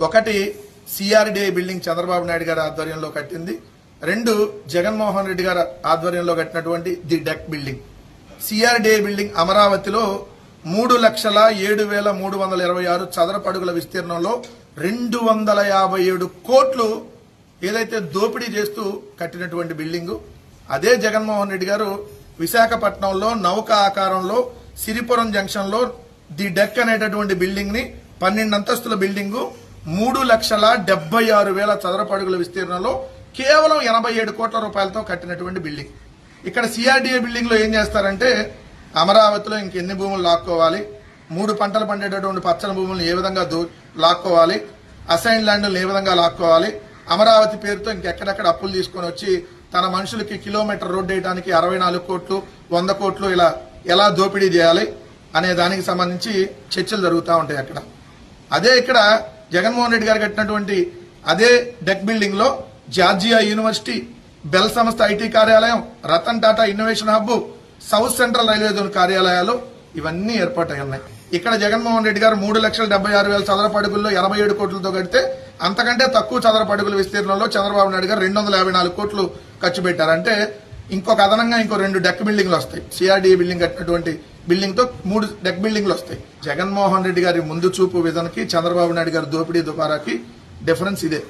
ఒకటి CRDI building Chandrababu Naidu గారి ఆధ్వర్యంలో కట్టింది, రెండు జగన్మోహన్ రెడ్డి గారి ఆధ్వర్యంలో కట్టినటువంటి the deck building. CRDI building అమరావతిలో 3,07,326 చదరపు అడుగుల విస్తీర్ణంలో 257 కోట్లు ఏదైతే దోపిడీ చేస్తూ కట్టినటువంటి బిల్డింగు. అదే జగన్మోహన్ రెడ్డి గారు విశాఖపట్నంలో నౌక ఆకారంలో సిరిపురం జంక్షన్ లో ది డెక్ అనేటటువంటి బిల్డింగ్ ని 12 అంతస్తుల బిల్డింగు 3,76,000 చదరపు అడుగుల విస్తీర్ణంలో కేవలం 87 కోట్ల రూపాయలతో కట్టినటువంటి బిల్డింగ్. ఇక్కడ సిఆర్డిఏ బిల్డింగ్ లో ఏం చేస్తారంటే అమరావతిలో ఇంకెన్ని భూములు లాక్కోవాలి, 3 పంటలు పండేటటువంటి పచ్చని భూములను ఏ విధంగా లాక్కోవాలి, అసైన్ ల్యాండ్లను ఏ విధంగా లాక్కోవాలి, అమరావతి పేరుతో ఇంకెక్కడెక్కడ అప్పులు తీసుకొని వచ్చి తన మనుషులకి కిలోమీటర్ రోడ్డు వేయడానికి 64 కోట్లు 100 కోట్లు ఇలా ఎలా దోపిడీ చేయాలి అనే దానికి సంబంధించి చర్చలు జరుగుతూ ఉంటాయి అక్కడ. అదే ఇక్కడ జగన్మోహన్ రెడ్డి గారు కట్టినటువంటి అదే డెక్ బిల్డింగ్ లో జార్జియా యూనివర్సిటీ, బెల్ సంస్థ ఐటీ కార్యాలయం, Ratan Tata innovation hub, South Central railway zone కార్యాలయాలు ఇవన్నీ ఏర్పాటై ఉన్నాయి. ఇక్కడ జగన్మోహన్ రెడ్డి గారు 3,76,000 చదరపు అడుగుల్లో 87 కోట్లతో కడితే అంతకంటే తక్కువ చదరపు అడుగుల విస్తీర్ణంలో చంద్రబాబు నాయుడు గారు 254 కోట్లు ఖర్చు పెట్టారు. అంటే ఇంకొక అదనంగా ఇంకో 2 డెక్ బిల్డింగ్లు వస్తాయి. సిఆర్డీఏ బిల్డింగ్ కట్టినటువంటి బిల్డింగ్ తో 3 డెక్ బిల్డింగ్లు వస్తాయి. జగన్మోహన్ రెడ్డి గారి ముందు చూపు విజన్ కి చంద్రబాబు నాయుడు గారి దోపిడీ దుపారాకి డిఫరెన్స్ ఇదే.